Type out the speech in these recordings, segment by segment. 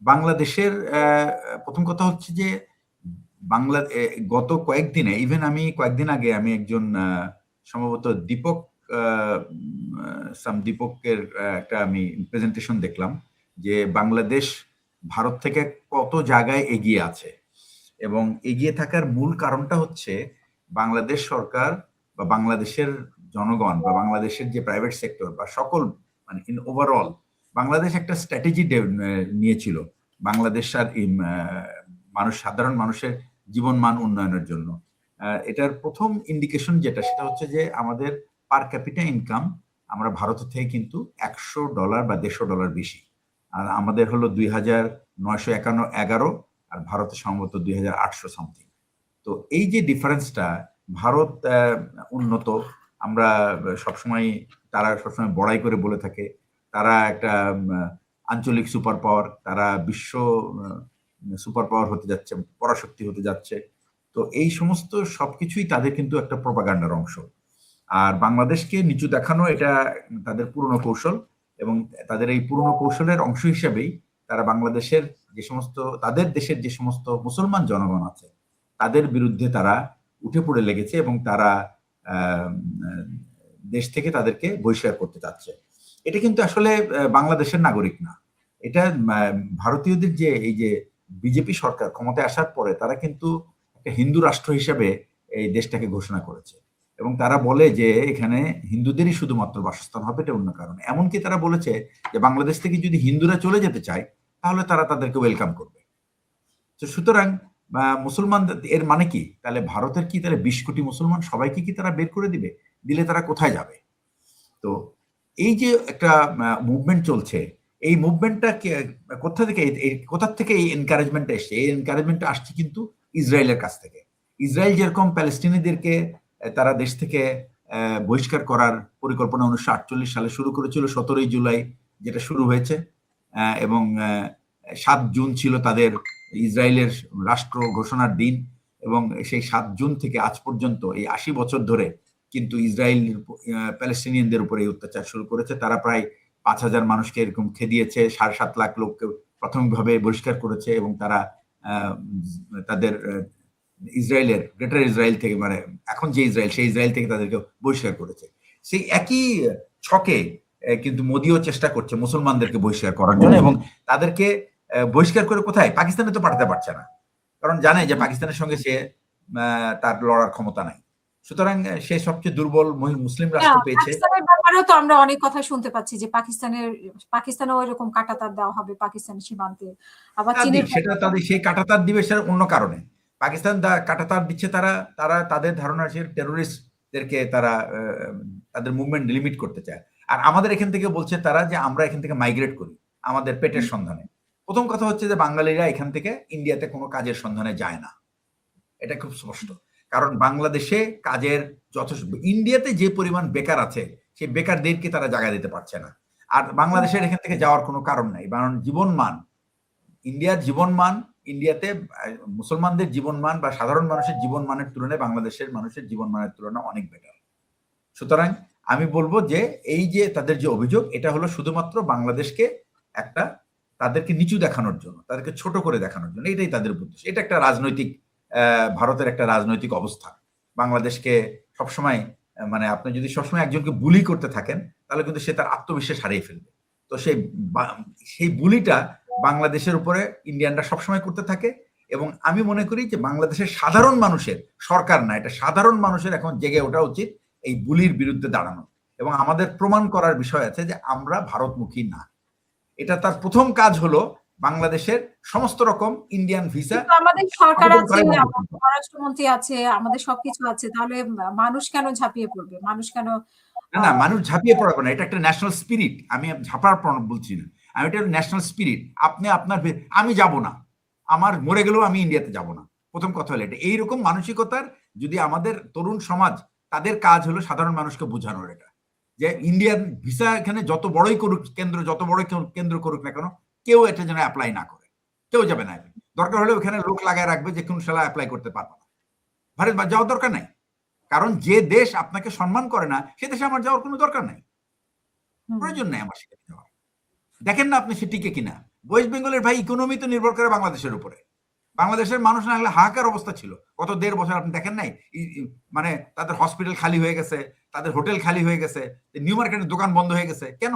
বাংলাদেশের প্রথম কথা হচ্ছে যে বাংলা গত কয়েকদিনে ইভেন আমি কয়েকদিন আগে আমি একজন সম্ভবত দীপক দীপকের একটা আমি প্রেজেন্টেশন দেখলাম যে বাংলাদেশ ভারত থেকে কত জায়গায় এগিয়ে আছে এবং এগিয়ে থাকার মূল কারণটা হচ্ছে বাংলাদেশ সরকার বা বাংলাদেশের জনগণ বা বাংলাদেশের যে প্রাইভেট সেক্টর বা সকল মানে ইন ওভারঅল বাংলাদেশ একটা স্ট্র্যাটেজি নিয়েছিল বাংলাদেশ আর সাধারণ মানুষের জীবন মান উন্নয়নের জন্য। এটার প্রথম ইন্ডিকেশন যেটা সেটা হচ্ছে যে আমাদের পার ক্যাপিটা ইনকাম আমরা ভারতের থেকে কিন্তু $100 বা $150 বেশি, আর আমাদের হলো 2911 আর ভারতে সম্ভবত 2800 সামথিং। তো এই যে ডিফারেন্সটা, ভারত উন্নত, আমরা সবসময় তারা সবসময় বড়াই করে বলে থাকে তারা একটা আঞ্চলিক সুপার পাওয়ার, তারা বিশ্ব সুপার পাওয়ার হতে যাচ্ছে, পরাশক্তি হতে যাচ্ছে। তো এই সমস্ত সবকিছুই তাদের কিন্তু একটা প্রপাগান্ডার অংশ। আর বাংলাদেশকে নিচু দেখানো এটা তাদের পুরনো কৌশল, এবং তাদের এই পুরনো কৌশলের অংশ হিসেবেই তারা বাংলাদেশের যে সমস্ত তাদের দেশের যে সমস্ত মুসলমান জনগণ আছে তাদের বিরুদ্ধে তারা উঠে পড়ে লেগেছে এবং তারা দেশ থেকে তাদেরকে বহিষ্কার করতে চাচ্ছে। এটা কিন্তু আসলে বাংলাদেশের নাগরিক না, এটা ভারতীয়দের যে এই যে বিজেপি সরকার ক্ষমতায় আসার পরে তারা কিন্তু একটা হিন্দু রাষ্ট্র হিসেবে এই দেশটাকে ঘোষণা করেছে এবং তারা বলে যে এখানে হিন্দুদেরই শুধুমাত্র বাসস্থান হবে, এটা অন্য কারণে। এমনকি তারা বলেছে যে বাংলাদেশ থেকে যদি হিন্দুরা চলে যেতে চায় তাহলে তারা তাদেরকে ওয়েলকাম করবে। তো সুতরাং মুসলমান এর মানে কি, তাহলে ভারতের কি তাহলে 20 কোটি মুসলমান সবাইকে কি তারা বের করে দিবে? দিলে তারা কোথায় যাবে? তো এই যে একটা মুভমেন্ট চলছে, এই মুভমেন্টটা কোথা থেকে এই এনকারেজমেন্ট এসছে? এই এনকারেজমেন্টটা আসছে কিন্তু ইসরায়েলের কাছ থেকে। ইসরায়েল যেরকম প্যালেস্টিনিদেরকে তারা দেশ থেকে বহিষ্কার করার পরিকল্পনা 1948 সালে শুরু করেছিল, 17 জুলাই যেটা শুরু হয়েছে, এবং 7 জুন ছিল তাদের ইসরায়েলের রাষ্ট্র ঘোষণার দিন, এবং সেই 7 জুন থেকে আজ পর্যন্ত এই 80 বছর ধরে কিন্তু ইসরায়েল প্যালেস্টিনিয়ানদের উপরে এই অত্যাচার শুরু করেছে। তারা প্রায় 5,000 মানুষকে এরকম খেদিয়েছে, 7.5 লাখ লোককে প্রাথমিকভাবে বহিষ্কার করেছে, এবং তারা তাদের ইসরায়েলের গ্রেটার ইসরায়েল থেকে, মানে এখন যে ইসরায়েল সেই ইসরায়েল থেকে তাদেরকে বহিষ্কার করেছে। সেই একই ছকে কিন্তু মোদিও চেষ্টা করছে মুসলমানদেরকে বহিষ্কার করার জন্য, এবং তাদেরকে বহিষ্কার করে কোথায়? পাকিস্তানে তো পাঠাতে পারছে না, কারণ জানে যে পাকিস্তানের সঙ্গে সে তার লড়ার ক্ষমতা নাই। সুতরাং সে সবচেয়ে দুর্বল মুসলিম রাষ্ট্র পেয়েছে। পাকিস্তানের ব্যাপারেও তো আমরা অনেক কথা শুনতে পাচ্ছি যে পাকিস্তানেও এরকম কাঁটাতার দেওয়া হবে পাকিস্তান সীমান্তে, আবার চীনের সেটা তাদের সেই কাঁটাতার দিবে সেটা অন্য কারণে। পাকিস্তান কাঁটাতার দিচ্ছে তারা তাদের ধারণা আছে টেরোরিস্টদেরকে তারা তাদের মুভমেন্ট লিমিট করতে চায়। আর আমাদের এখান থেকে বলছে তারা যে আমরা এখান থেকে মাইগ্রেট করি আমাদের পেটের সন্ধানে। প্রথম কথা হচ্ছে যে বাঙালিরা এখান থেকে ইন্ডিয়াতে কোনো কাজের সন্ধানে যায় না, এটা খুব স্পষ্ট। কারণ বাংলাদেশে কাজের যথেষ্ট, ইন্ডিয়াতে যে পরিমাণ বেকার আছে সেই বেকারদেরকে তারা জায়গা দিতে পারছে না। আর বাংলাদেশের এখান থেকে যাওয়ার কোনো কারণ নাই, কারণ জীবনমান ইন্ডিয়ার জীবনমান, ইন্ডিয়াতে মুসলমানদের জীবনমান বা সাধারণ মানুষের জীবনমানের তুলনায় বাংলাদেশের মানুষের জীবনমানের তুলনায় অনেক বেটার। সুতরাং আমি বলবো যে এই যে তাদের যে অভিযোগ, এটা হলো শুধুমাত্র বাংলাদেশকে একটা তাদেরকে নিচু দেখানোর জন্য, তাদেরকে ছোট করে দেখানোর জন্য, এটাই তাদের উদ্দেশ্য। এটা একটা রাজনৈতিক ভারতের একটা রাজনৈতিক অবস্থা। বাংলাদেশকে সবসময় মানে আপনি যদি সবসময় একজনকে বুলি করতে থাকেন তাহলে কিন্তু সে তার আত্মবিশ্বাস হারিয়ে ফেলবে। তো সেই বুলিটা বাংলাদেশের উপরে ইন্ডিয়ানরা সবসময় করতে থাকে, এবং আমি মনে করি যে বাংলাদেশের সাধারণ মানুষের, সরকার না, এটা সাধারণ মানুষের এখন জেগে ওঠা উচিত এই বুলির বিরুদ্ধে দাঁড়ানো, এবং আমাদের প্রমাণ করার বিষয় আছে যে আমরা ভারতমুখী না। এটা তার প্রথম কাজ হলো বাংলাদেশের সমস্ত রকম ইন্ডিয়ান ভিসা, আমাদের সরকার আছে, পররাষ্ট্রমন্ত্রী আছে, আমাদের সবকিছু আছে, তাহলে মানুষ কেন ঝাঁপিয়ে পড়বে? মানুষ কেন না, মানুষ ঝাঁপিয়ে পড়বে না, এটা একটা ন্যাশনাল স্পিরিট। আমি ঝাঁপার বলছি না, আমি এটা ন্যাশনাল স্পিরিট। আপনি আপনার, আমি যাব না, আমার মরে গেলেও আমি ইন্ডিয়াতে যাব না। প্রথম কথা হলো এটা। এইরকম মানসিকতার যদি আমাদের তরুণ সমাজ, তাদের কাজ হলো সাধারণ মানুষকে বোঝানোর এটা, যে ইন্ডিয়ান ভিসা এখানে যত বড়ই করুক কেন্দ্র, যত বড় কেন্দ্র করুক না কেন, কেউ এটা যেন অ্যাপ্লাই না করে, কেউ যাবে না। দরকার হলে ওখানে লোক লাগায় রাখবে যে কোন শালা অ্যাপ্লাই করতে পারবে না। ভারত যাওয়ার দরকার নাই, কারণ যে দেশ আপনাকে সম্মান করে না সে দেশে আমার যাওয়ার কোনো দরকার নাই, প্রয়োজন নাই আমার সেখানে যাওয়ার। দেখেন না আপনি সে টিকে কিনা, ওয়েস্ট বেঙ্গলের ভাই ইকোনমি তো নির্ভর করে বাংলাদেশের উপরে। বাংলাদেশের মানুষ না হলে হাহাকার অবস্থা ছিল গত ১.৫ বছর, আপনি দেখেন নাই? মানে তাদের হসপিটাল খালি হয়ে গেছে, তাদের হোটেল খালি হয়ে গেছে, নিউ মার্কেটের দোকান বন্ধ হয়ে গেছে। কেন?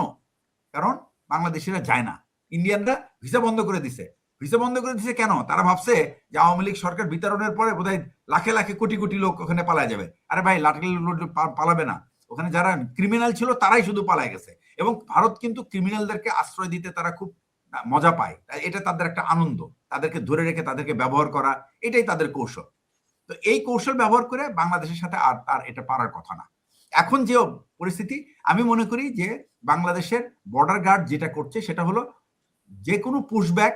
কারণ বাংলাদেশিরা যায় না। ইন্ডিয়ানরা ভিসা বন্ধ করে দিছে। ভিসা বন্ধ করে দিছে কেন? তারা ভাবছে যে আওয়ামী লীগ সরকার বিতরণের পরে বোধহয় লাখে লাখে কোটি কোটি লোক ওখানে পালায় যাবে। আরে ভাই, লাখ লোক পালাবে না। ওখানে যারা ক্রিমিনাল ছিল তারাই শুধু পালায় গেছে। এবং ভারত কিন্তু ক্রিমিনালদেরকে আশ্রয় দিতে তারা খুব মজা পায়। এটা তাদের একটা আনন্দ। তাদেরকে ধরে রেখে তাদেরকে ব্যবহার করা, এটাই তাদের কৌশল। তো এই কৌশল ব্যবহার করে বাংলাদেশের সাথে আর তার এটা পারার কথা না। এখন যে পরিস্থিতি, আমি মনে করি যে বাংলাদেশের বর্ডার গার্ড যেটা করছে সেটা হলো যে কোনো পুশব্যাক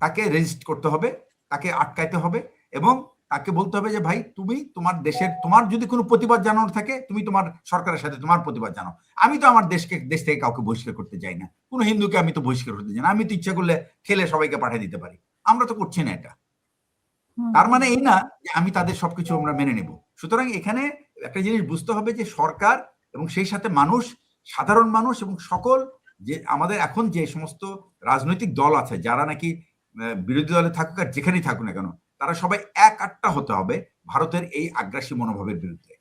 তাকে রেজিস্ট করতে হবে, তাকে আটকাইতে হবে এবং তাকে বলতে হবে যে ভাই তুমি তোমার দেশের, তোমার যদি কোনো প্রতিবাদ জানানোর থাকে তুমি তোমার সরকারের সাথে তোমার প্রতিবাদ জানাও। আমি তো আমার দেশ থেকে কাউকে বহিষ্কার করতে যাই না, কোনো হিন্দুকে আমি তো বহিষ্কার করতে যাই না। আমি তো ইচ্ছা করলে ঠেলে সবাইকে পাঠিয়ে দিতে পারি। আমরা তো করছি না এটা। তার মানে এই না যে আমি তাদের সবকিছু আমরা মেনে নেব। সুতরাং এখানে একটা জিনিস বুঝতে হবে যে সরকার এবং সেই সাথে মানুষ, সাধারণ মানুষ এবং সকল যে আমাদের এখন যে সমস্ত রাজনৈতিক দল আছে যারা নাকি বিরোধী দলে থাকুক আর যেখানেই থাকুক না কেন, তারা সবাই এক আটটা হতে হবে ভারতের এই আগ্রাসী মনোভাবের বিরুদ্ধে।